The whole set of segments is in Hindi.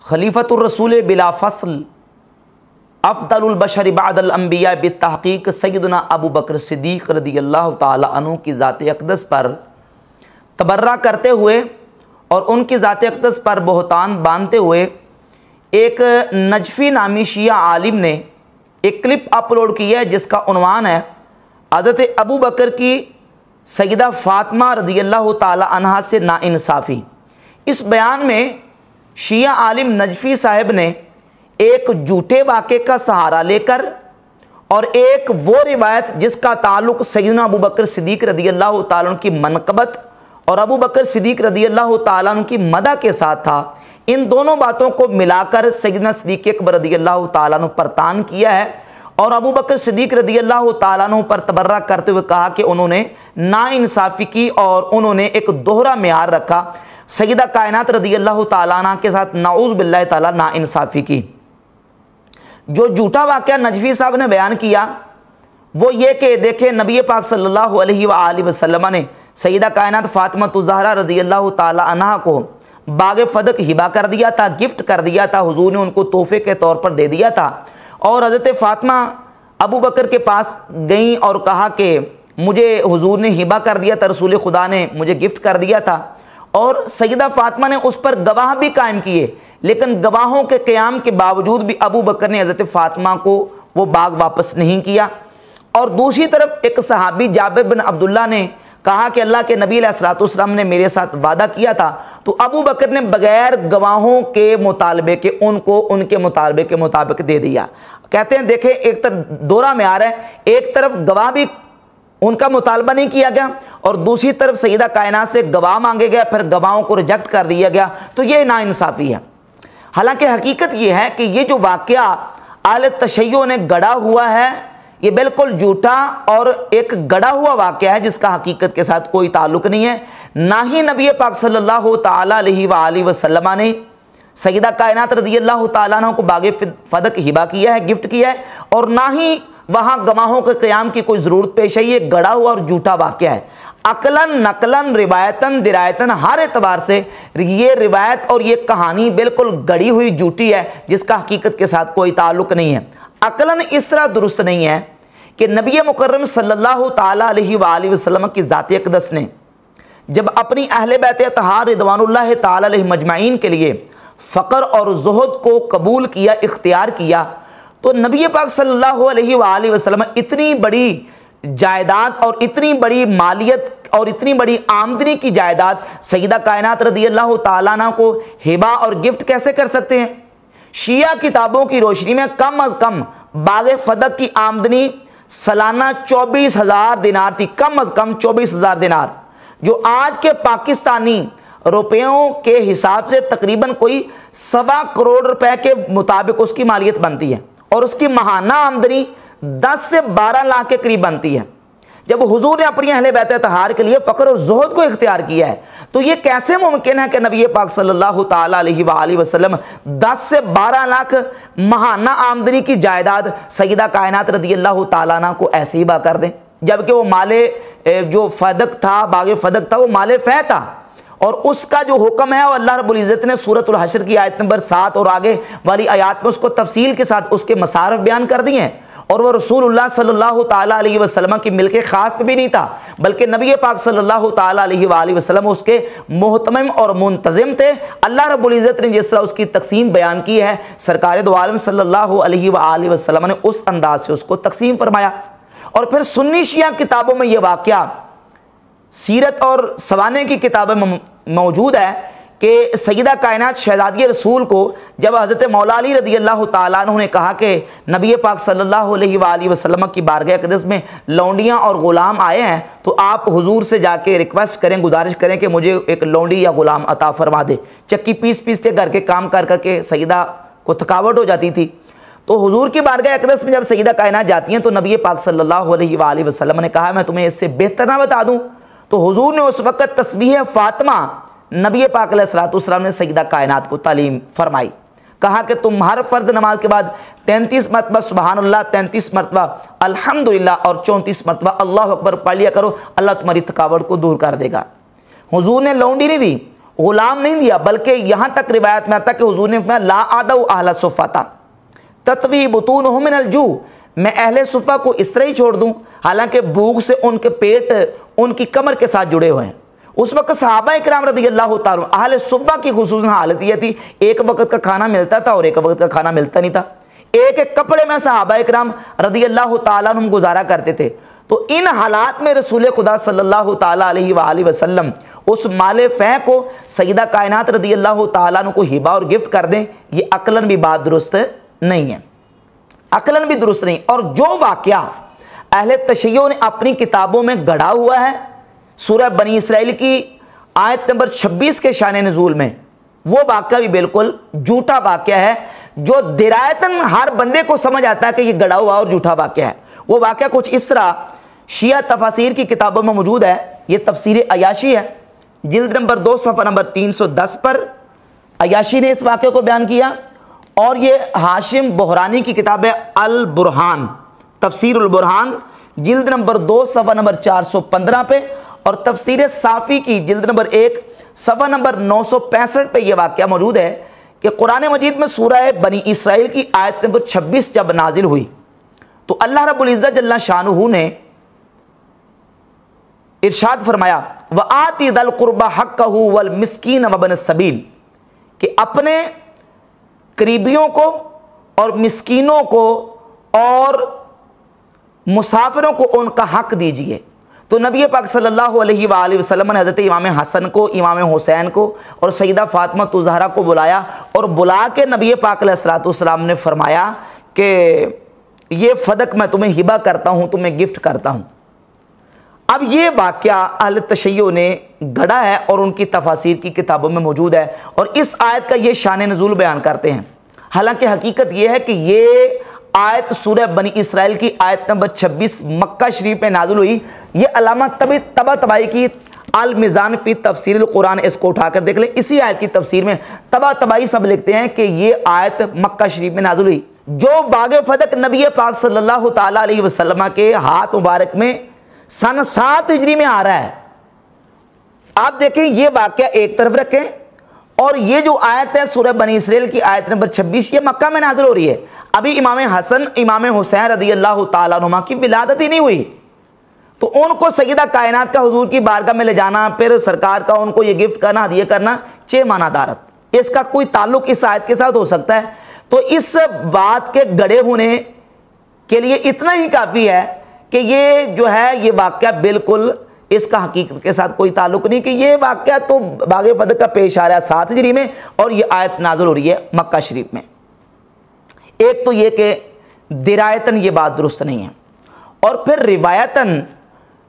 खलीफतुर रसूल बिला फ़स्ल अफ़दलुल बशर बअदल अंबिया बित्तहक़ीक़ सय्यदुना अबू बकर सिद्दीक़ रज़ियल्लाहु ताला अन्हु की ज़ात अक़दस पर तबर्रा करते हुए और उनकी ज़ात अक़दस पर बहतान बांधते हुए एक नजफ़ी नामी शिया आलिम ने एक क्लिप अपलोड की है जिसका उन्वान है हज़रत अबू बकर की सैयदा फ़ातिमा रज़ियल्लाहु ताला अन्हा से नाइंसाफ़ी। इस बयान में शिया आलिम नजफ़ी साहब ने एक झूठे वाक़े का सहारा लेकर और एक वो रिवायत जिसका ताल्लुक़ सैयदना अबू बकर सिद्दीक़ रज़ियल्लाहु ताला अन्हु की मनक़बत और अबू बकर सिद्दीक़ रज़ियल्लाहु ताला अन्हु की मदह के साथ था, इन दोनों बातों को मिलाकर सैयदना सिद्दीक़ अकबर रज़ियल्लाहु ताला अन्हु पर तान किया है और अबू बकर सिद्दीक़ रज़ियल्लाहु ताला अन्हु पर तबर्रा करते हुए कहा कि उन्होंने नाइंसाफ़ी की और उन्होंने एक दोहरा मेयार रखा, सैयदा कायनात रज़ियल्लाहु ताला अन्हा के साथ नाऊज़ बिल्लाहि ताला नाइंसाफ़ी की। जो झूठा वाक़या नजफ़ी साहब ने बयान किया वो ये कि देखे नबी पाक सल्लल्लाहु अलैहि वसल्लम ने सैयदा कायनात फ़ातिमा ज़हरा रज़ियल्लाहु ताला अन्हा को बाग़ फ़दक हिबा कर दिया था, गिफ्ट कर दिया था, हुज़ूर ने उनको तोहफ़े के तौर पर दे दिया था। और हज़रत फ़ातिमा अबू बकर के पास गई और कहा कि मुझे हुज़ूर ने हिबा कर दिया था, रसूल खुदा ने मुझे गिफ्ट कर दिया था। और सैयदा फ़ातिमा ने उस पर गवाह भी कायम किए, लेकिन गवाहों के क़याम के बावजूद भी अबू बकर ने हज़रत फ़ातिमा को वो बाग वापस नहीं किया। और दूसरी तरफ एक सहाबी जाबिर बिन अब्दुल्ला ने कहा कि अल्लाह के नबी अलैहिस्सलाम ने मेरे साथ वादा किया था, तो अबू बकर ने बग़ैर गवाहों के मुतालबे के उनको उनके मुतालबे के मुताबिक दे दिया। कहते हैं देखें एक तरफ दोहरा मेयार है, एक तरफ गवाह भी उनका मुतालबा नहीं किया गया और दूसरी तरफ सैयदा कायनात से गवाह मांगे गए, फिर गवाहों को रिजेक्ट कर दिया गया, तो ये नाइंसाफ़ी है। हालांकि हकीकत ये है कि ये जो वाक़या आले तशय्यो ने गढ़ा हुआ है ये बिल्कुल झूठा और एक गढ़ा हुआ वाक़या है जिसका हकीकत के साथ कोई ताल्लुक़ नहीं है। ना ही नबी पाक सल्लल्लाहु ताला अलैहि वसल्लम ने सैयदा कायनात रज़ियल्लाहु ताला अन्हा को बाग़ फ़दक हिबा किया है, गिफ्ट किया है, और ना ही वहाँ गवाहों के क़याम की कोई ज़रूरत पेश है। ये गढ़ा हुआ और झूठा वाक़या है। अकलन नकलन रिवायतन दिरायतन हर एतबार से ये रिवायत और ये कहानी बिल्कुल गढ़ी हुई झूठी है जिसका हकीकत के साथ कोई ताल्लुक़ नहीं है। अकलन इस तरह दुरुस्त नहीं है कि नबी मुकर्रम सल्लल्लाहु ताला अलैहि वसल्लम की ज़ात अक़दस ने जब अपनी अहले बैत अतहार रिदवानुल्लाह ताला अलैहिम अजमाइन के लिए फ़क्र और ज़ुहद को कबूल किया, इख्तियार किया, तो नबी पाक सल्लल्लाहु अलैहि वसल्लम इतनी बड़ी जायदाद और इतनी बड़ी मालियत और इतनी बड़ी आमदनी की जायदाद सैयदा कायनात रज़ियल्लाहु ताला अन्हा को हिबा और गिफ्ट कैसे कर सकते हैं? शिया किताबों की रोशनी में कम अज़ कम बाग़ फ़दक की आमदनी सालाना 24,000 दिनार थी, कम अज़ कम 24,000 दिनार, जो आज के पाकिस्तानी रुपयों के हिसाब से तकरीबन कोई 1.25 करोड़ रुपए के मुताबिक उसकी मालियत बनती है और उसकी माहाना आमदनी 10 से 12 लाख के करीब बनती है। जब हुजूर ने अपनी अहले बैत तहार के लिए फ़क्र और ज़ुहद को इख्तियार किया है, तो ये कैसे मुमकिन है कि नबी पाक सल्लल्लाहु ताला अलैहि वसल्लम 10 से 12 लाख माहाना आमदनी की जायदाद सैयदा कायनात रज़ियल्लाहु ताला अन्हा को ऐसे ही बा कर दें, जबकि वो माले जो फ़दक था, बाग़ फ़दक था, वो माले फ़ै था और उसका जो हुक्म है वो अल्लाह रब्बुल इज़्ज़त ने सूरतुल हश्र की आयत नंबर 7 और आगे वाली आयत में उसको तफसील के साथ उसके मसारफ बयान कर दिए हैं। और वह रसूलुल्लाह सल्लल्लाहु ताला अलैहि वसल्लम की मिल्क ख़ास पे भी नहीं था, बल्कि नबी पाक सल्लल्लाहु ताला अलैहि वसल्लम उसके मुहतमिम और मुंतज़िम थे। अल्लाह रब्बुल इज़्ज़त ने जिस तरह उसकी तकसीम बयान की है, सरकार दो आलम सल्लल्लाहु अलैहि वसल्लम ने उस अंदाज से उसको तकसीम फरमाया। और फिर सुन्नी शिया किताबों में यह वाक़या सीरत और सवाने की किताबें में मौजूद है कि सैयदा कायनात शहज़ादी रसूल को जब हज़रत मौला अली रज़ियल्लाहु ताला अन्हु ने कहा कि नबी पाक सल्लल्लाहु अलैहि वसल्लम की बारगाह अक़दस में लौंडियाँ और ग़ुलाम आए हैं, तो आप हुजूर से जाके रिक्वेस्ट करें, गुजारिश करें कि मुझे एक लौंडी या ग़ुलाम अता फरमा दे। चक्की पीस पीस के घर के काम कर करके सैयदा को थकावट हो जाती थी, तो हुजूर की बारगाह अक़दस में जब सैयदा कायनात जाती हैं तो नबी पाक सल्लल्लाहु अलैहि वसल्लम ने कहा मैं तुम्हें इससे बेहतर ना बता दूँ? तो हुजूर ने उस वक़्त तस्बीह फ़ातिमा नबी पाक अलैहिस्सलाम ने सैयदा कायनात को तालीम फरमाई, कहा कि तुम हर फ़र्ज़ नमाज के बाद 33 मरतबा सुबहानल्लाह, 33 मरतबा अल्हम्दुलिल्लाह और 34 मरतबा अल्लाहु अकबर पढ़ लिया करो, अल्लाह तुम्हारी थकावट को दूर कर देगा। हुजूर ने लौंडी नहीं दी, गुलाम नहीं दिया, बल्कि यहाँ तक रिवायत में आता कि हुजूर ने फरमाया ला आदऊ अहला सुफ़्फ़ा तत्वी बुतूनहुम मिनल जू, मैं अहले सुफ़्फ़ा को इस तरह ही छोड़ दूँ, हालांकि भूख से उनके पेट उनकी कमर के साथ जुड़े हुए हैं। उस वक्त सहाबा इकराम रज़ियल्लाहु ताला अहले सुफ़्फ़ा की खुसूसन हालत यह थी, एक वक्त का खाना मिलता था और एक वक्त का खाना मिलता नहीं था। एक एक कपड़े में सहाबा इकराम रज़ियल्लाहु ताला अन्हुम गुजारा करते थे। तो इन हालात में रसूल खुदा सल्लल्लाहु ताला अलैहि वसल्लम उस माले फ़ै को सईदा कायनात रज़ियल्लाहु ताला अन्हु को हिबा और गिफ्ट कर दें, ये अक्लन भी बात दुरुस्त नहीं है, अक्लन भी दुरुस्त नहीं। और जो वाक़या अहले तशय्युअ ने अपनी किताबों में गढ़ा हुआ है, सूरह बनी इसराइल की आयत नंबर 26 के शान नज़ूल में, वो वाक़या भी बिल्कुल झूठा वाक़या है, जो दिरायतन हर बंदे को समझ आता है कि ये गढ़ा हुआ और झूठा वाक़या है। वो वाक़या कुछ इस तरह शिया तफासीर की किताबों में मौजूद है। ये तफसीर अयाशी है, जिल्द नंबर 2 सफ़ा नंबर 310 पर अयाशी ने इस वाक़े को बयान किया। और ये हाशिम बहरानी की किताब है अल बुरहान, तफसीर उल बुरहान, जिल्द नंबर 2 सफ़ा नंबर 415 पे, और तफसीर साफ़ी की जिल्द नंबर 1 सफ़ा नंबर 965 पे यह वाक़या मौजूद है कि कुरान मजीद में सूरह बनी इसराइल की आयत नंबर 26 जब नाजिल हुई तो अल्लाह रब्बुल इज़्ज़त जल्ला शानुहु ने इरशाद फरमाया व आति दल कुर्बा हक़्क़हु वल मिस्कीन वबन सबील, कि अपने करीबियों को और मिस्कीनों को और मुसाफिरों को उनका हक दीजिए। तो नबी पाक सल्लल्लाहु अलैहि वसल्लम ने हज़रत इमाम हसन को, इमाम हुसैन को और सईदा फ़ातिमा ज़हरा को बुलाया और बुला के नबी पाक अलैहिस्सलातु वस्सलाम ने फरमाया कि ये फ़दक मैं तुम्हें हिबा करता हूँ, तुम्हें गिफ्ट करता हूँ। अब ये वाक़या अहले तशय्युअ ने गढ़ा है और उनकी तफासीर की किताबों में मौजूद है, और इस आयत का ये शान नज़ूल बयान करते हैं। हालांकि हकीकत ये है कि ये आयत सूरह बनी इसराइल की आयत नंबर 26 मक्का शरीफ में नाज़िल हुई। ये अल्लामा तबातबाई की अल मिज़ान फ़ी तफ़सीरिल कुरान, इसको उठाकर देख लें। इसी आयत की तफसीर में तबातबाई सब लिखते हैं कि ये आयत मक्का शरीफ में नाज़िल हुई। जो बाग़े फ़दक नबी पाक सल्लल्लाहु ताला अलैहि वसल्लम के हाथ मुबारक में सन 7 हिजरी में आ रहा है। आप देखें, ये वाक़या एक तरफ रखें, और ये जो आयत है सूरह बनी इसराइल की आयत नंबर 26, ये मक्का में नाज़िल हो रही है। अभी इमाम हसन, इमाम हुसैन रज़ियल्लाहु ताला अन्हुमा की विलादत ही नहीं हुई, तो उनको सईदा कायनात का हुजूर की बारगाह में ले जाना, फिर सरकार का उनको ये गिफ्ट करना, हदिया करना, चे मानादारत, इसका कोई ताल्लुक इस आयत के साथ हो सकता है? तो इस बात के गड़े होने के लिए इतना ही काफ़ी है कि ये जो है ये वाक़या बिल्कुल इसका हकीकत के साथ कोई ताल्लुक नहीं, कि ये वाक़या तो बाग़े फ़दक का पेश आ रहा है 7 हिजरी में और ये आयत नाज़िल हो रही है मक्का शरीफ में। एक तो ये कि दिरायतन ये बात दुरुस्त नहीं है, और फिर रिवायतन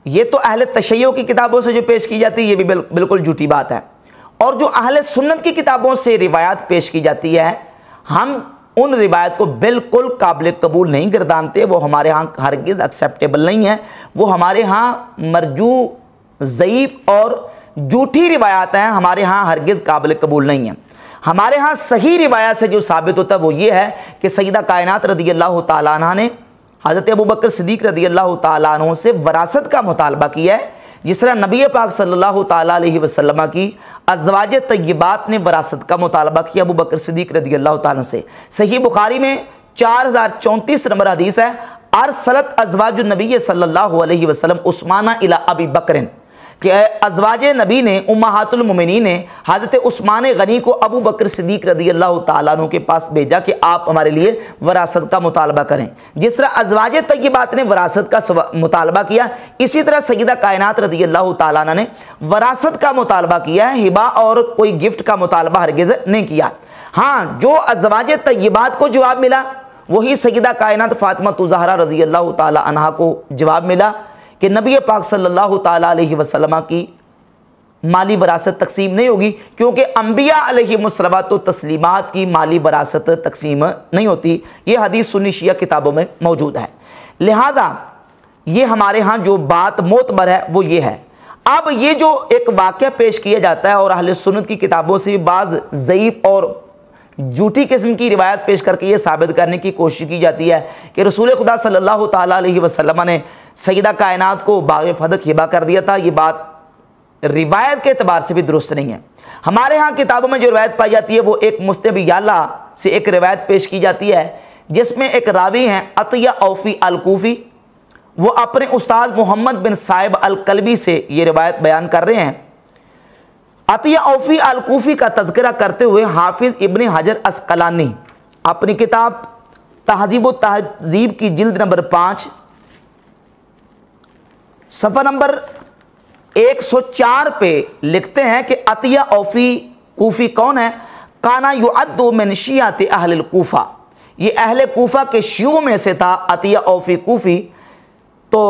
ये तो अहले तशय्युअ की किताबों से जो पेश की जाती है ये भी बिल्कुल झूठी बात है। और जो अहले सुन्नत की किताबों से रिवायत पेश की जाती है, हम उन रिवायत को बिल्कुल काबिल कबूल नहीं गर्दानते, वो हमारे यहाँ हरगिज़ एक्सेप्टेबल नहीं है। वो हमारे यहाँ मरजू, ज़ईफ़ और झूठी रिवायात हैं, हमारे यहाँ हरगिज़ काबिल कबूल नहीं है। हमारे यहाँ सही रिवायत से जो साबित होता है वो ये है कि सईदा कायनात रज़ियल्लाहु ताला अन्हा ने हज़रत अबू बकर सिद्दीक़ रज़ियल्लाहु ताला अन्हु से वरासत का मुतालबा किया है, जिस तरह नबी पाक सल्लल्लाहु ताला अलैहि वसल्लम की अज़वाज तय्यबात ने वरासत का मुतालबा किया अबू बकर सिद्दीक़ रज़ियल्लाहु ताला से। सही बुखारी में 4034 नंबर हदीस है, अरसलत अज़वाजुन नबी सल्लल्लाहु अलैहि वसल्लम उस्माना इला अबी बकरिन, कि अज़वाज नबी ने, उम्महातुल मोमिनीन ने हज़रत उस्मान गनी को अबू बकर सिद्दीक़ रज़ियल्लाहु ताला अन्हु के पास भेजा कि आप हमारे लिए वरासत का मुतालबा करें। जिस तरह अज़वाज तय्यबात ने वरासत का मुतालबा किया, इसी तरह सईदा कायनात रज़ियल्लाहु ताला अन्हा ने वरासत का मुतालबा किया है, हिबा और कोई गिफ्ट का मुतालबा हरगिज़ नहीं किया। हाँ, जो अज़वाज तय्यबात को जवाब मिला वही सईदा कायनात फ़ातिमा ज़हरा रज़ियल्लाहु ताला अन्हा को जवाब मिला कि नबी पाक सल्लल्लाहु ताला अलैहि वसल्लम की माली वरासत तकसीम नहीं होगी, क्योंकि अंबिया अलैहिमुस्सलातो तस्लीमात की माली वरासत तकसीम नहीं होती। ये हदीस सुन्नी शिया किताबों में मौजूद है। लिहाजा ये हमारे यहाँ जो बात मोतबर है वो ये है। अब ये जो एक वाक़या पेश किया जाता है और अहले सुन्नत की किताबों से भी बाज़ ज़ईफ़ और झूठी किस्म की रिवायत पेश करके ये साबित करने की कोशिश की जाती है कि रसूल खुदा सल्लल्लाहु ताला अलैहि वसल्लम ने सईदा कायनात को बाग़े फ़दक हिबा कर दिया था। ये बात रिवायत के एतबार से भी दुरुस्त नहीं है। हमारे यहाँ किताबों में जो रिवायत पाई जाती है वो एक मुस्तनद याला से एक रिवायत पेश की जाती है जिसमें एक रावी हैं अतिया औफी अल-कूफ़ी, वो अपने उस्ताद मोहम्मद बिन साहिब अल-कल्बी से ये रिवायत बयान कर रहे हैं। अतिया औफी अल-कूफ़ी का तज़किरा करते हुए हाफिज़ इब्न हजर अस्क़लानी अपनी किताब तहज़ीब व तहज़ीब की जिल्द नंबर 5 सफ़ा नंबर 104 पे लिखते हैं कि अतिया औफी कूफ़ी कौन है? काना युअद्दु मिन शियाति अहलिल कूफ़ा, ये अहले कूफ़ा के शियों में से था अतिया औफी कूफ़ी। तो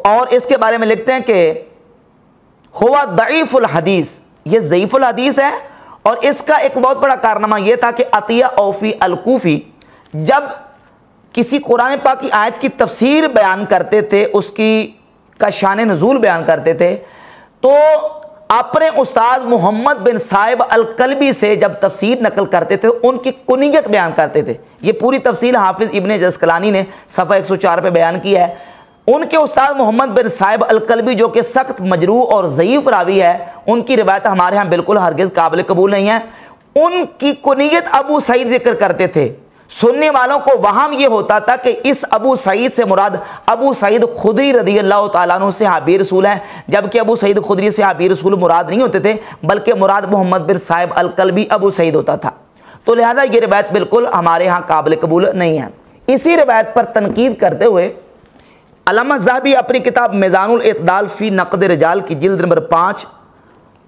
और इसके बारे में लिखते हैं कि हुआ दईफुल हदीस, ये ज़ईफुल हदीस है। और इसका एक बहुत बड़ा कारनामा यह था कि अतिया औफी अल-कूफ़ी जब किसी कुरान पाक की आयत की तफसीर बयान करते थे, उसकी का शान नज़ूल बयान करते थे, तो अपने उस्ताद मोहम्मद बिन साहिब अल-कल्बी से जब तफसीर नकल करते थे उनकी कुनियत बयान करते थे। ये पूरी तफसील हाफिज़ इब्न अस्क़लानी ने सफ़ा 104 पे बयान की है। उनके उस्ताद मोहम्मद बिन साहिब अल-कल्बी जो कि सख्त मजरूह और ज़ईफ़ रावी है, उनकी रिवायत हमारे यहाँ बिल्कुल हरगिज़ काबिल कबूल नहीं है। उनकी कुनियत अबू सईद जिक्र करते थे। सुनने वालों को वहाम ये होता था कि इस अबू सईद से मुराद अबू सईद खुदरी रज़ियल्लाहु ताला अन्हु से सहाबी रसूल हैं, जबकि अबू सईद खुदरी से सहाबी रसूल मुराद नहीं होते थे, बल्कि मुराद मोहम्मद बिन साहिब अल-कल्बी अबू सईद होता था। तो लिहाजा ये रिवायत बिल्कुल हमारे यहाँ काबिल कबूल नहीं है। इसी रिवायत पर तनकीद करते हुए अल्लामा ज़हबी अपनी किताब मीज़ानुल इत्दाल फ़ी नक़्द रिजाल की जिल्द नंबर 5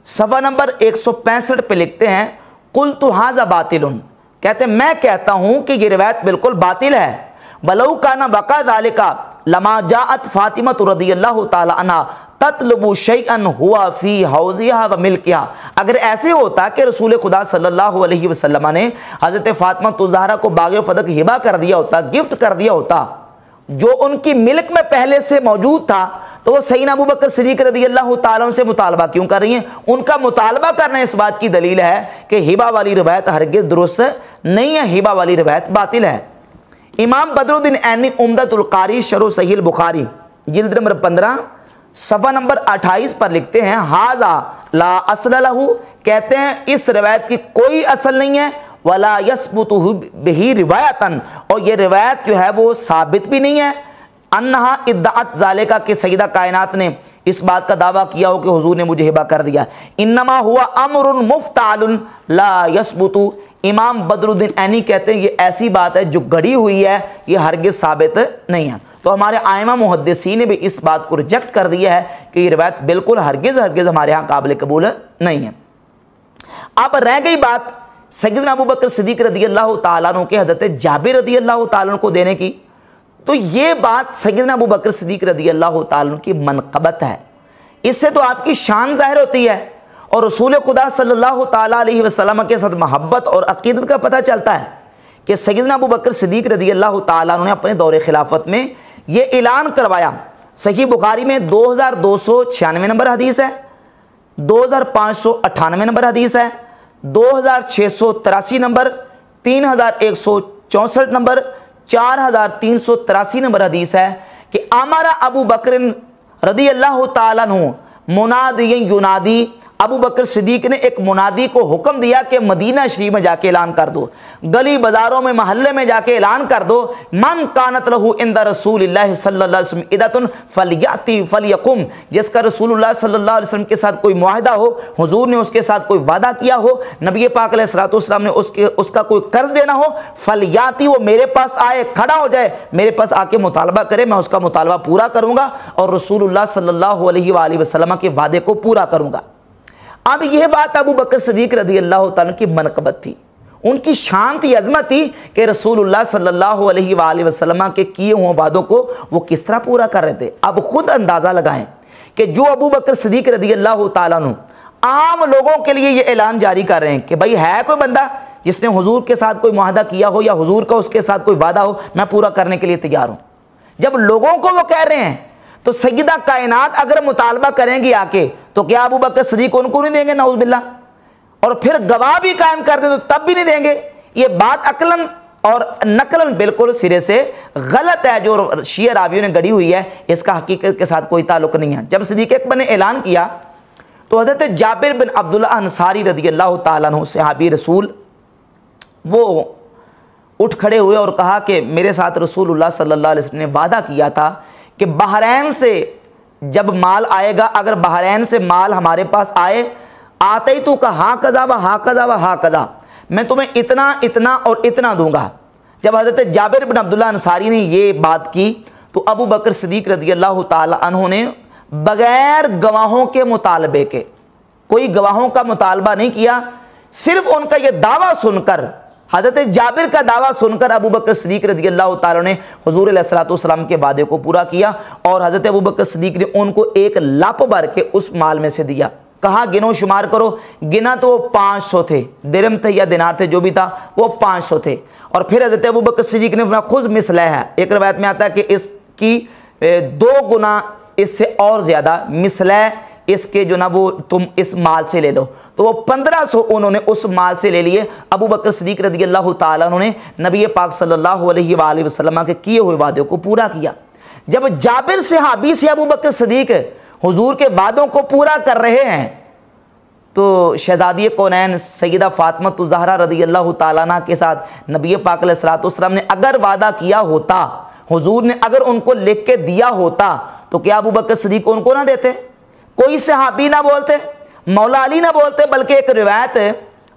सफ़ा नंबर 165 पे लिखते हैं क़ुल्तु हाज़ा बातिलुन, कहते हैं मैं कहता हूँ कि ये रिवायत बिल्कुल बातिल है। वलौ काना वक़ा ज़ालिका लमा जाअत फ़ातिमा रज़ियल्लाहु ताला अन्हा ततलबु शैअन हुआ फ़ी हौज़िहा व मिल्किहा, अगर ऐसे होता कि रसूल खुदा सल्लल्लाहु अलैहि वसल्लम ने हज़रत फ़ातिमा ज़हरा को बाग़ फ़दक हिबा कर दिया होता, गिफ्ट कर दिया होता, जो उनकी मिल्क में पहले से मौजूद था, तो वो सैयदना अबू बकर सिद्दीक़ रज़ियल्लाहु ताला अन्हु से मुतालबा क्यों कर रही हैं? उनका मुतालबा करना इस बात की दलील है कि हिबा वाली रिवायत हरगिज़ दुरुस्त नहीं है, हिबा वाली रिवायत बातिल है। इमाम बदरुद्दीन ऐनी उम्दतुल कारी शरह सहीह बुखारी जिल्द नंबर 15 सफ़ा नंबर 28 पर लिखते हैं हाज़ा ला अस्ल लहू, कहते हैं इस रिवायत की कोई असल नहीं है, वला यसबुतु बिही रिवायतन, और ये रिवायत जो है वो साबित भी नहीं है। अन्नहा इद्दाअत ज़ालिका के सईदा कायनात ने इस बात का दावा किया हो कि हुजूर ने मुझे हिबा कर दिया। इन्नमा हुआ अमरुन मुफ्तालुन ला यसबुतु, इमाम बदरुद्दीन ऐनी कहते हैं ये ऐसी बात है जो गढ़ी हुई है, ये हरगिज़ साबित नहीं है। तो हमारे आइमा मुहद्दिसीन ने भी इस बात को रिजेक्ट कर दिया है कि ये रिवायत बिल्कुल हरगिज़ हमारे यहाँ काबिल कबूल नहीं है। अब रह गई बात सैयदना अबू बकर सिद्दीक़ रज़ियल्लाहु ताला अन्हु के हज़रत जाबिर रज़ियल्लाहु ताला अन्हु को देने की, तो ये बात सैयदना अबू बकर सिद्दीक़ रज़ियल्लाहु ताला अन्हु की मनक़बत है। इससे तो आपकी शान ज़ाहिर होती है और रसूल खुदा सल्लल्लाहु ताला अलैहि वसल्लम के साथ मोहब्बत और अक़ीदत का पता चलता है कि सैयदना अबू बकर सिद्दीक़ रज़ियल्लाहु ताला अन्हु ने अपने दौरे खिलाफत में ये ऐलान करवाया। सही बुखारी में 2296 नंबर हदीस है, 2598 नंबर हदीस है, 2683 नंबर, 3164 नंबर, 4383 नंबर हदीस है कि अमरा अबू बकर रज़ियल्लाहु ताला अन्हु मुनादियन युनादी, अबू बकर सिद्दीक़ ने एक मुनादी को हुक्म दिया कि मदीना शरीफ में जाके ऐलान कर दो, गली बाज़ारों में महल्ले में जाके ऐलान कर दो, मन कानत लहू इंदा रसूलिल्लाह सल्लल्लाहु अलैहि वसल्लम इदतुन फलयाती फलयकुम, जिसका रसूलुल्लाह सल्लल्लाहु अलैहि वसल्लम के साथ कोई मुआहदा हो, हुजूर ने उसके साथ कोई वादा किया हो, नबी पाक अलैहिस्सलातु वस्सलाम ने उसका कोई कर्ज देना हो, फलयाती, वो मेरे पास आए, खड़ा हो जाए, मेरे पास आके मुतालबा करे, मैं उसका मुतालबा पूरा करूँगा और रसूलुल्लाह सल्लल्लाहु अलैहि वसल्लम के वादे को पूरा करूँगा। अब यह बात अबू बकर सिद्दीक़ रज़ियल्लाहु ताला की मनक़बत थी, उनकी शान थी, अज़मत थी कि रसूलुल्लाह सल्लल्लाहु अलैहि वसल्लम के किए हुए वादों को वो किस तरह पूरा कर रहे थे। अब खुद अंदाज़ा लगाएं कि जो अबू बकर सिद्दीक़ रज़ियल्लाहु ताला अन्हु आम लोगों के लिए ये ऐलान जारी कर रहे हैं कि भाई है कोई बंदा जिसने हुजूर के साथ कोई मुआहदा किया हो या हुजूर का उसके साथ कोई वादा हो, मैं पूरा करने के लिए तैयार हूँ। जब लोगों को वो कह रहे हैं तो सैयदा कायनात अगर मुतालबा करेंगी आके, तो क्या अबू बकर सिद्दीक़ उनको नहीं देंगे? नऊज़ बिल्लाह। और फिर गवाह भी कायम कर दे तो तब भी नहीं देंगे। ये बात अकलन और नकलन बिल्कुल सिरे से गलत है, जो शिया रावियों ने गढ़ी हुई है, इसका हकीकत के साथ कोई ताल्लुक नहीं है। जब सिद्दीक़ अकबर ने ऐलान किया तो हज़रत जाबिर बिन अब्दुल्ला अंसारी रज़ी अल्लाह ताला अन्हु सहाबी रसूल वो उठ खड़े हुए और कहा कि मेरे साथ रसूलुल्लाह सल्लल्लाहु अलैहि वसल्लम ने वादा किया था कि बहरैन से जब माल आएगा, अगर बहरैन से माल हमारे पास आए, आते ही तो का हाँ कज़ा व हाँ कज़ा व हाँ कज़ा, मैं तुम्हें इतना इतना और इतना दूंगा। जब हज़रत जाबिर बिन अब्दुल्ला अंसारी ने ये बात की तो अबू बकर सिद्दीक़ रज़ी अल्लाह ताला अन्हु ने बग़ैर गवाहों के मुतालबे के, कोई गवाहों का मुतालबा नहीं किया, सिर्फ उनका ये दावा सुनकर, हज़रत जाबिर का दावा सुनकर अबू बकर सिद्दीक़ रज़ी अल्लाह ताला ने हुज़ूर अलैहिस्सलातु वस्सलाम के वादे को पूरा किया और हज़रत अबू बकर सिद्दीक़ ने उनको एक लप भर के उस माल में से दिया। कहा गिनो शुमार करो, गिना तो वो 500 थे, दिरहम थे या दिनार थे, जो भी था वो 500 थे। और फिर हज़रत अबू बकर सिद्दीक़ ने फरमाया खुद मिसला है, एक रवायत में आता है कि इसकी 2 गुना इससे और ज़्यादा मिसला इसके जो ना वो तुम इस माल से ले लो। तो वो 1500 उन्होंने उस माल से ले लिए। अबू बकर सिद्दीक़ रज़ी अल्लाह ताला उन्होंने नबी पाक सल्लल्लाहु अलैहि वसल्लम के किए हुए वादे को पूरा किया। जब जाबिर सहाबी से अबू बकर सिद्दीक़ हुजूर के वादों को पूरा कर रहे हैं तो शहज़ादी कौनैन सैयदा फ़ातिमा ज़हरा रज़ी अल्लाह ताला अन्हा के साथ नबी पाक अलैहिस्सलातु वस्सलाम ने अगर वादा किया होता, हुजूर ने अगर उनको लिख के दिया होता, तो क्या अबू बकर सिद्दीक़ उनको ना देते? कोई सहाबी ना बोलते, मौला अली ना बोलते, बल्कि एक रिवायत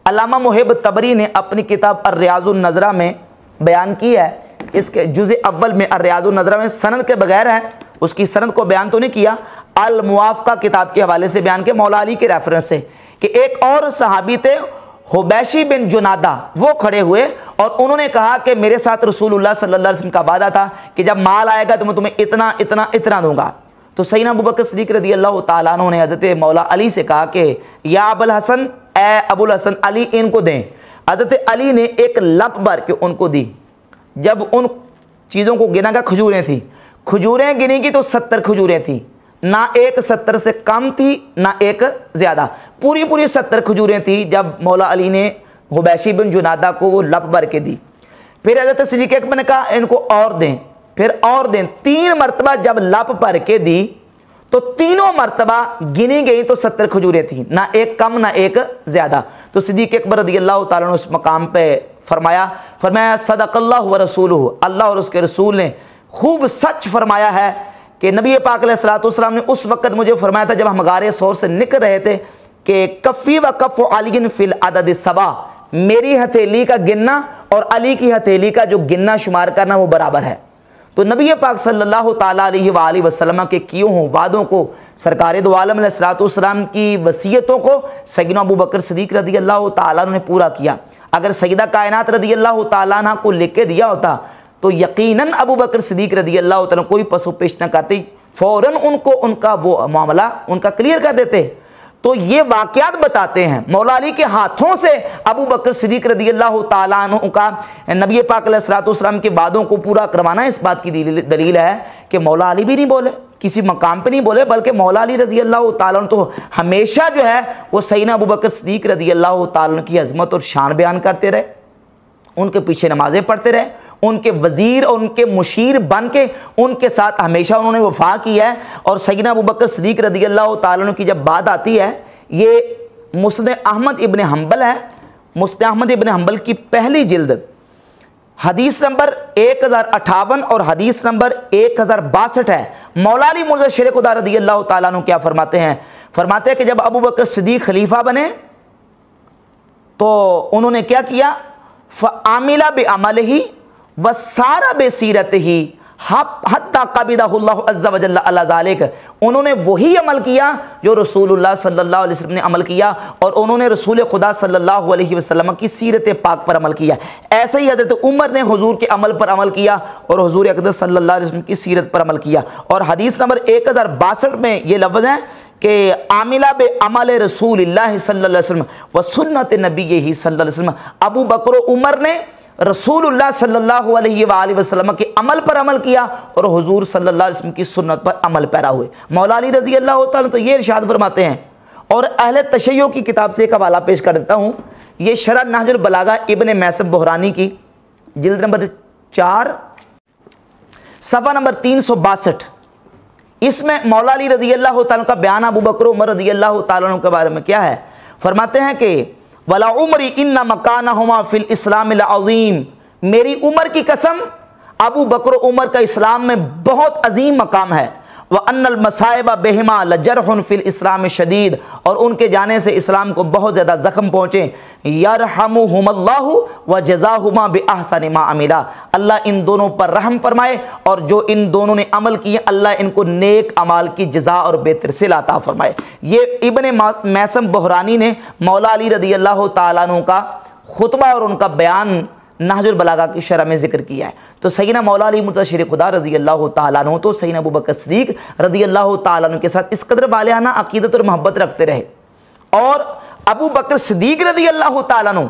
अल्लामा मुहिब तबरी ने अपनी किताब अर्रियाज़ुन नज़रा में बयान की है। इसके जुज़े अव्वल में अर्रियाज़ुन नज़रा में सनद के बगैर है, उसकी सनद को बयान तो नहीं किया, अल मुआफ़क़ा किताब के हवाले से बयान किया मौला अली के रेफरेंस से, कि एक और सहाबी थे हुबैशी बिन जुनादा, वो खड़े हुए और उन्होंने कहा कि मेरे साथ रसूलुल्लाह सल्लल्लाहु अलैहि वसल्लम का वादा था कि जब माल आएगा तो मैं तुम्हें इतना इतना इतना दूंगा। तो सैयदना अबू बकर सिद्दीक़ रज़ी अल्लाह ताला अन्हु ने हज़रत मौला अली से कहा कि या अबुल हसन, ए अबुल हसन अली, इनको दें। हज़रत अली ने एक लप भर के उनको दी। जब उन चीज़ों को गिना, का खजूरें थी, खजूरें गिनी की तो 70 खजूरें थी, ना एक 70 से कम थी ना एक ज़्यादा, पूरी पूरी 70 खजूरें थी। जब मौला अली ने हुबैशी बिन जुनादा को वो लप भर के दी, फिर हज़रत सिद्दीक़ अकबर ने कहा इनको और दें, फिर और दें। 3 मरतबा जब लप भर के दी तो तीनों मरतबा गिनी गई तो 70 खजूरें थी, ना एक कम ना एक ज़्यादा। तो सिद्दीक़ अकबर रज़ी अल्लाह ताला ने उस मकाम पे फरमाया सदक़ल्लाहु व रसूलुहु, अल्लाह और उसके रसूल ने खूब सच फरमाया है कि नबी पाक अलैहिस्सलातु वस्सलाम ने उस वक़्त मुझे फरमाया था जब हम गारे सौर से निकल रहे थे कि कफ़ी व कफ़ अली फ़िल अदद सबा, मेरी हथेली का गिनना और अली की हथेली का जो गिनना शुमार करना वो बराबर है। तो नबी पाक सल्लल्लाहु ताला अलैहि वसल्लम के किए हुए वादों को, सरकार दो आलम अलैहिस्सलातु वस्सलाम की वसीयतों को सैयदना अबू बकर सिद्दीक़ रज़ी अल्लाह ताला ने पूरा किया। अगर सैयदा कायनात रज़ी अल्लाह ताला अन्हा को लिख के दिया होता तो यकीनन अबू बकर सिद्दीक़ रज़ी अल्लाह ताला कोई पसो पेश न करते, फ़ौरन उनको उनका वो मामला उनका क्लियर कर देते। तो ये वाक़यात बताते हैं मौला अली के हाथों से अबू बकर सिद्दीक़ रज़ी अल्लाह ताला अन्हु का नबी पाक अलैहिस्सलातु वस्सलाम के वादों को पूरा करवाना इस बात की दलील है कि मौला अली भी नहीं बोले, किसी मकाम पे नहीं बोले, बल्कि मौला अली रज़ी अल्लाह ताला अन्हु तो हमेशा जो है वो सैयदना अबू बकर सिद्दीक़ रज़ी अल्लाह ताला अन्हु की अज़मत और शान बयान करते रहे, उनके पीछे नमाज़ें पढ़ते रहे, उनके वज़ीर और उनके मुशीर बन के उनके साथ हमेशा उन्होंने वफा किया है। और सैयदना अबू बकर सिद्दीक़ रज़ी अल्लाह ताला अन्हु की जब बात आती है, ये मुस्नद अहमद इब्न हम्बल है, मुस्नद अहमद इब्न हम्बल की पहली जिल्द हदीस नंबर 1058 और हदीस नंबर 1062 है। मौला अली मुर्ज़ा शेर खुदा रज़ी अल्लाह ताला अन्हु क्या फरमाते हैं? फरमाते हैं कि जब अबू बकर सिद्दीक़ खलीफा बने तो उन्होंने क्या किया, फ़आमिला बिअमलिही व सारा बेसीरतिही हत्ता क़बिदहुल्लाहु अज़्ज़ा व जल्ला अला ज़ालिक, उन्होंने वही अमल किया जो रसूलुल्लाह सल्लल्लाहु अलैहि वसल्लम ने अमल किया और उन्होंने रसूल खुदा सल्लल्लाहु अलैहि वसल्लम की सीरत पाक पर अमल किया। ऐसे ही हज़रत उमर ने हुजूर के अमल पर अमल किया और हुजूर अक़दस सल्लल्लाहु अलैहि वसल्लम की सीरत पर अमल किया। और हदीस नंबर 1062 में ये लफ्ज़ हैं कि आमिला बे अमल रसूलिल्लाह सल्लल्लाहु अलैहि वसल्लम व सुन्नत नबीही सल्लल्लाहु अलैहि वसल्लम, अबू बकर उमर ने रसूलुल्लाह सल्लल्लाहु अलैहि वसल्लम के अमल पर अमल किया और हुजूर सल्लल्लाहु अलैहि वसल्लम की सुन्नत पर अमल पैरा हुए। मौला अली रज़ी अल्लाह ताला तो ये इरशाद फरमाते हैं। और अहले तशय्यो की किताब से एक हवाला पेश कर देता हूँ, ये शरह नहजुल बलागा इब्न मैसब बहरानी की जिल्द नंबर 4 सफ़ा नंबर 362, इसमें मौला अली रज़ी अल्लाह तआला का बयान अबू बकर उमर रज़ी अल्लाह तआला के बारे में क्या है, फरमाते हैं कि वला उमरी इन्ना मकानहुमा फिल इस्लामिल अज़ीम, मेरी उम्र की कसम अबू बकर उमर का इस्लाम में बहुत अजीम मकाम है। व अन्नल मसाइबा बेहिमा लजरहुन फिल इस्लाम शदीद, और उनके जाने से इस्लाम को बहुत ज़्यादा ज़ख्म पहुँचे। यरहमुहुमुल्लाहु व जज़ाहुमा बिअहसनि मा अमिला, अल्लाह इन दोनों पर रहम फरमाए और जो इन दोनों ने अमल किए अल्लाह इनको नेक अमाल की जज़ा और बेहतर सिला अता फरमाए। ये इब्ने मैसम बहरानी ने मौला अली रज़ी अल्लाह तआला अन्हु का खुतबा और उनका बयान नहजुल बलागा की शरह में जिक्र किया है। तो सैयदना मौला अली मुतशर्रिक़ खुदा रज़ी अल्लाह तआला अन्हु तो सैयदना अबू बकर सिद्दीक़ रज़ी अल्लाह तआला अन्हु के साथ इस कदर वालियाना अक़ीदत और मोहब्बत रखते रहे। और अबू बकर सिद्दीक़ रज़ी अल्लाह तआला अन्हु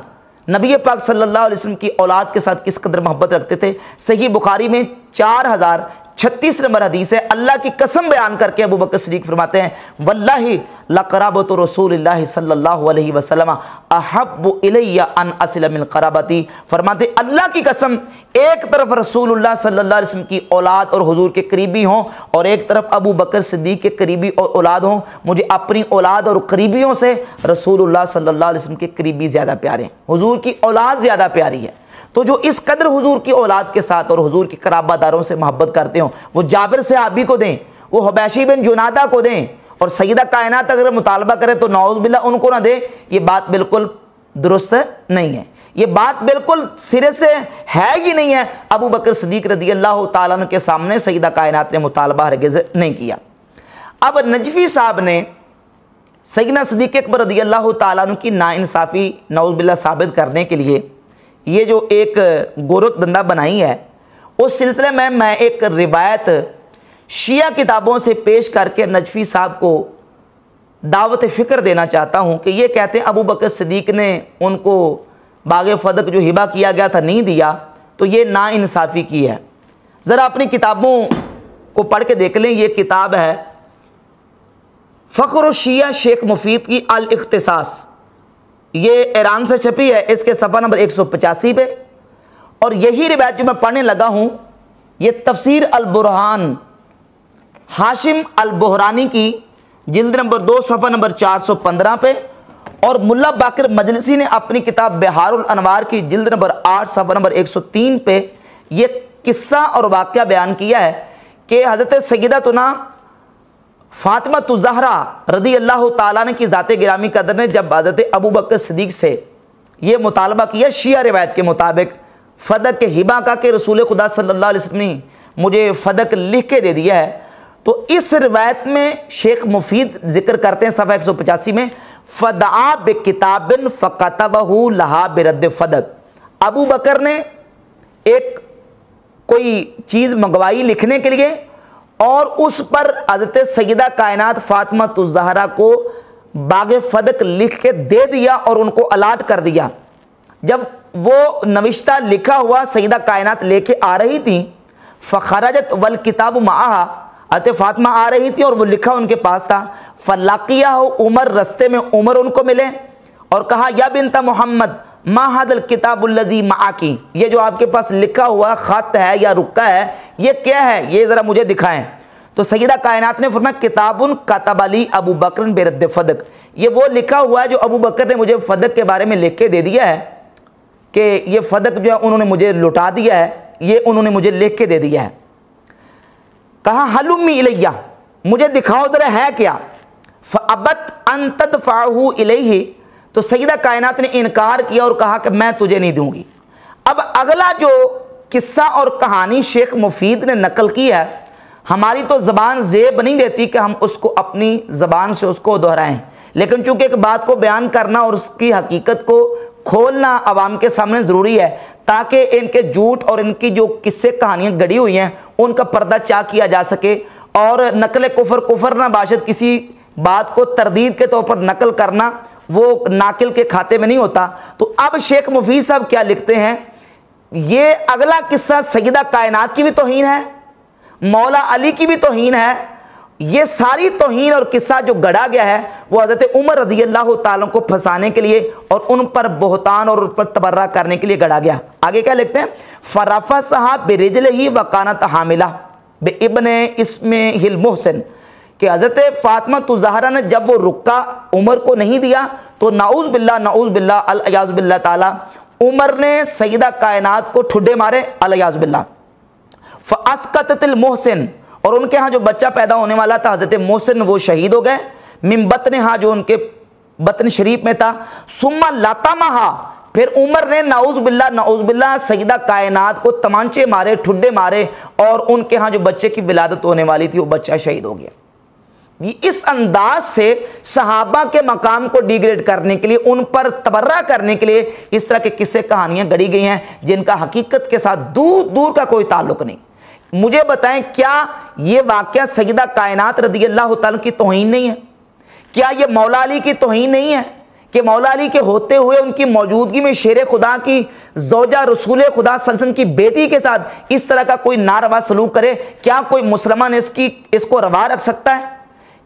नबी पाक सल्लल्लाहु अलैहि वसल्लम की औलाद के साथ किस कदर मोहब्बत रखते थे। सही बुखारी में 4036 नंबर हदीस है। अल्लाह की कसम बयान करके अबू बकर सिद्दीक़ फरमाते हैं, वल्लाहि लक़राबतु रसूलिल्लाहि सल्लल्लाहु अलैहि वसल्लम अहब्बु इलैया अन असिल मिन क़राबती, फरमाते अल्लाह की कसम एक तरफ रसूलुल्लाह सल्लल्लाहु अलैहि वसल्लम की औलाद और हुजूर के करीबी हों और एक तरफ अबू बकर सिद्दीक़ के करीबी और औलाद हों, मुझे अपनी औलाद और करीबियों से रसूलुल्लाह सल्लल्लाहु अलैहि वसल्लम के करीबी ज़्यादा प्यारे हैं, हुजूर की औलाद ज़्यादा प्यारी है। तो जो इस कदर हुजूर की औलाद के साथ और हुजूर की कराबादारों से मोहब्बत करते हो, वो जाबिर सहाबी को दें, वो हबैशी बिन जुनादा को दें, और सैयदा कायनात अगर मुतालबा करें तो नौज़ बिल्लाह उनको ना दे, ये बात बिल्कुल दुरुस्त नहीं है। ये बात बिल्कुल सिरे से है ही नहीं है। अबू बकर सिद्दीक़ रज़ी अल्लाह तआला अन्हु के सामने सैयदा कायनात ने मुतालबा हरगिज़ नहीं किया। अब नजफ़ी साहब ने सैयदना सिद्दीक़ अकबर रज़ी अल्लाह तआला अन्हु की नाइंसाफ़ी नौज़ बिल्लाह साबित करने के लिए ये जो एक गोरख धंधा बनाई है, उस सिलसिले में मैं एक रिवायत शिया किताबों से पेश करके नजफ़ी साहब को दावत फ़िक्र देना चाहता हूँ कि ये कहते हैं अबू बकर सिद्दीक़ ने उनको बाग़े फ़दक जो हिबा किया गया था नहीं दिया, तो ये नाइंसाफ़ी की है। ज़रा अपनी किताबों को पढ़ के देख लें। ये किताब है फ़ख्र शिया शेख मुफीद की अल इख्तिसास, ये ईरान से छपी है, इसके सफ़ा नंबर 185 पे। और यही रिवायत जो मैं पढ़ने लगा हूँ ये तफसीर अल बुरहान हाशिम अल बहरानी की जिल्द नंबर 2 सफ़ा नंबर 415 पे, और मुल्ला बाकर मजलिसी ने अपनी किताब बिहारुल अनवार की जिल्द नंबर 8 सफ़ा नंबर 103 पे ये किस्सा और वाक़या बयान किया है कि हज़रत सय्यदतुना फ़ातिमा ज़हरा रज़ी अल्लाह तआला की ज़ाते गिरामी कदर ने जब हज़रत अबू बकर सिद्दीक़ से ये मुतालबा किया शिया रिवायत के मुताबिक फ़दक के हिबा का कि रसूल खुदा सल्लल्लाहु अलैहि वसल्लम ने मुझे फ़दक लिख के दे दिया है, तो इस रिवायत में शेख मुफीद जिक्र करते हैं सफ़ा 185 में, फ़दआ बे किताबिन फ़कतबहु लहा बिरद्द फ़दक, अबू बकर ने एक कोई चीज़ मंगवाई लिखने के लिए और उस पर हज़रत सय्यदा कायनात फ़ातिमा ज़हरा को बाग़े फ़दक लिख के दे दिया और उनको अलाट कर दिया। जब वो नविश्ता लिखा हुआ सय्यदा कायनात लेके आ रही थी, फ़खरजत वल किताब माहा, हज़रत फ़ातिमा आ रही थी और वो लिखा उनके पास था। फ़लाकिया उमर, रस्ते में उमर उनको मिले और कहा या बिन्ता मोहम्मद मा हादल किताबुल्लज़ी माकी, ये जो आपके पास लिखा हुआ ख़त है या रुक्का है ये क्या है, ये ज़रा मुझे दिखाएं। तो सय्यदा कायनात ने फरमाया किताबुन कतबली अबू बकर बिरद्द फ़दक, ये वो लिखा हुआ है जो अबू बकर ने मुझे फ़दक के बारे में लिख के दे दिया है कि ये फ़दक जो है उन्होंने मुझे लुटा दिया है, ये उन्होंने मुझे लिख के दे दिया है। कहा हलुम्मी इलैया, मुझे दिखाओ ज़रा है क्या। फ़अबत अन तदफ़अहु इलैहि, तो सय्यदा कायनात ने इनकार किया और कहा कि मैं तुझे नहीं दूंगी। अब अगला जो किस्सा और कहानी शेख मुफीद ने नकल की है, हमारी तो ज़बान ज़ेब नहीं देती कि हम उसको अपनी ज़बान से उसको दोहराएं, लेकिन चूंकि एक बात को बयान करना और उसकी हकीकत को खोलना आवाम के सामने ज़रूरी है ताकि इनके झूठ और इनकी जो किस्से कहानियाँ गढ़ी हुई हैं उनका पर्दा चाक किया जा सके और नकल कुफर ना बाशद किसी बात को तरदीद के तौर पर नकल करना वो नाकिल के खाते में नहीं होता। तो अब शेख मुफीद साहब क्या लिखते हैं, ये अगला किस्सा सय्यदा कायनात की भी तौहीन है, मौला अली की भी तौहीन है, ये सारी तौहीन और किस्सा जो गढ़ा गया है वो हज़रत उमर रज़ी अल्लाह ताला को फंसाने के लिए और उन पर बोहतान और उन पर तबर्रा करने के लिए गढ़ा गया। आगे क्या लिखते हैं, फ़रफ़ा साहब बिरिजल ही वकानत हामिला, बे इब्ने इसमें हिल मोहसिन कि हज़रत फातिमा ज़हरा ने जब वो रुक्का उमर को नहीं दिया तो नाउज़ बिल्ला अल अयाज़ बिल्ला ताला उमर ने सैयदा कायनात को ठुड्डे मारे अल अयाज़ बिल्ला। फ़अस्क़ततिल मोहसिन, और उनके यहाँ जो बच्चा पैदा होने वाला था हज़रत मोहसिन वो शहीद हो गए। मिन बतनिहा, जो उनके बतन शरीफ में था। सुम्मा लातामहा, फिर उमर ने नाउज़ बिल्ला सैयदा कायनात को तमांचे मारे, ठुड्डे मारे, और उनके यहाँ जो बच्चे की विलादत होने वाली थी वो बच्चा शहीद हो गया। इस अंदाज से सहाबा के मकाम को डिग्रेड करने के लिए, उन पर तबर्रा करने के लिए इस तरह के किस्से कहानियां गढ़ी गई हैं जिनका हकीकत के साथ दूर दूर का कोई ताल्लुक नहीं। मुझे बताएं, क्या ये वाक़या सैयदा कायनात रज़ी अल्लाह तआला की तौहीन नहीं है? क्या ये मौला अली की तौहीन नहीं है कि मौला अली के होते हुए उनकी मौजूदगी में शेर खुदा की ज़ौजा रसूल खुदा सल्लल्लाहु अलैहि वसल्लम की बेटी के साथ इस तरह का कोई नारवा सलूक करे? क्या कोई मुसलमान इसको रवा रख सकता है?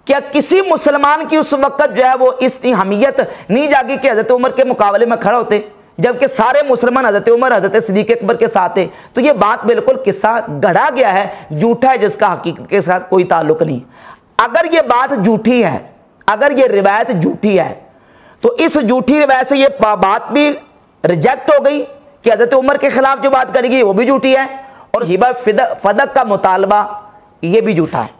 क्या किसी मुसलमान की उस वक्त जो है वो इतनी हमीयत नहीं जागी कि हज़रत उमर के मुकाबले में खड़ा होते, जबकि सारे मुसलमान हज़रत उमर हज़रत सिद्दीक़ अकबर के साथ थे? तो ये बात बिल्कुल किस्सा गढ़ा गया है, झूठा है, जिसका हकीकत के साथ कोई ताल्लुक नहीं। अगर ये बात झूठी है, अगर ये रिवायत झूठी है, तो इस झूठी रिवायत से ये बात भी रिजेक्ट हो गई कि हज़रत उमर के खिलाफ जो बात करी गई वो भी झूठी है, और हिबा फदक का मुतालबा ये भी झूठा है।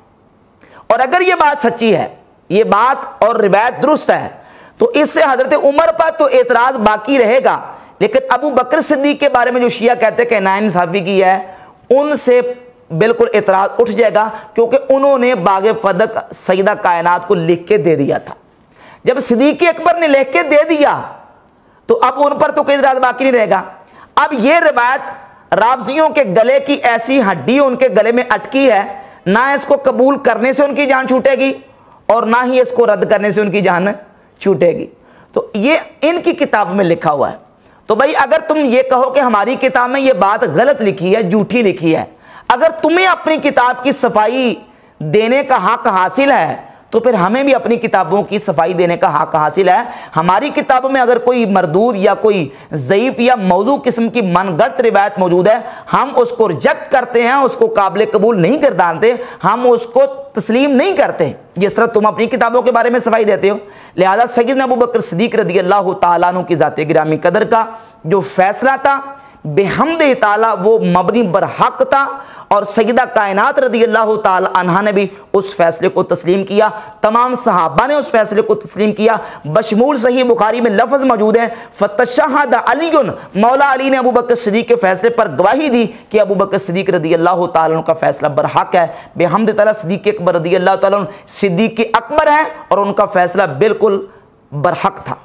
और अगर ये बात सच्ची है, ये बात और रिवायत दुरुस्त है, तो इससे हज़रत उमर पर तो एतराज़ बाकी रहेगा, लेकिन अबू बकर सिद्दीक़ के बारे में जो शिया कहते हैं कि नाइंसाफ़ी की है, उनसे बिल्कुल एतराज़ उठ जाएगा, क्योंकि उन्होंने बाग़े फदक सैयदा कायनात को लिख के दे दिया था। जब सिद्दीक़ अकबर ने लिख के दे दिया तो अब उन पर तो कोई एतराज़ बाकी नहीं रहेगा। अब ये रिवायत राफ़ज़ियों के गले की ऐसी हड्डी उनके गले में अटकी है, ना इसको कबूल करने से उनकी जान छूटेगी और ना ही इसको रद्द करने से उनकी जान छूटेगी। तो ये इनकी किताब में लिखा हुआ है। तो भाई अगर तुम ये कहो कि हमारी किताब में ये बात गलत लिखी है, झूठी लिखी है, अगर तुम्हें अपनी किताब की सफाई देने का हक हासिल है, तो फिर हमें भी अपनी किताबों की सफाई देने का हक हासिल है। हमारी किताबों में अगर कोई मरदूद या कोई ज़ईफ़ या मौजू किस्म की मनगढ़ंत रिवायत मौजूद है, हम उसको रिजेक्ट करते हैं, उसको काबिल कबूल नहीं गर्दानते, हम उसको तस्लीम नहीं करते, जिस तरह तुम अपनी किताबों के बारे में सफाई देते हो। लिहाजा सैयदना अबू बकर सिद्दीक़ रज़ी अल्लाह तआला अन्हु की ज़ात गिरामी कदर का जो फैसला था बेहम्दे ताला वो मबनी बरहक था, और सैयदा कायनात रज़ी अल्लाह तआला अन्हा ने भी उस फैसले को तस्लीम किया। तमाम सहाबा ने उस फैसले को तस्लीम किया। बशमूल सही बुखारी में लफ्ज़ मौजूद है, फ़तशहद अलीयुन, मौला अली ने अबू बकर सिद्दीक़ के फैसले पर गवाही दी कि अबू बकर सिद्दीक़ रज़ी अल्लाह तआला अन्हु का फैसला बरहक है। बेहम्द ताला सिद्दीक़ अकबर रज़ी अल्लाह तआला अन्हु सिद्दीक़ अकबर है और उनका फैसला बिल्कुल बरहक था।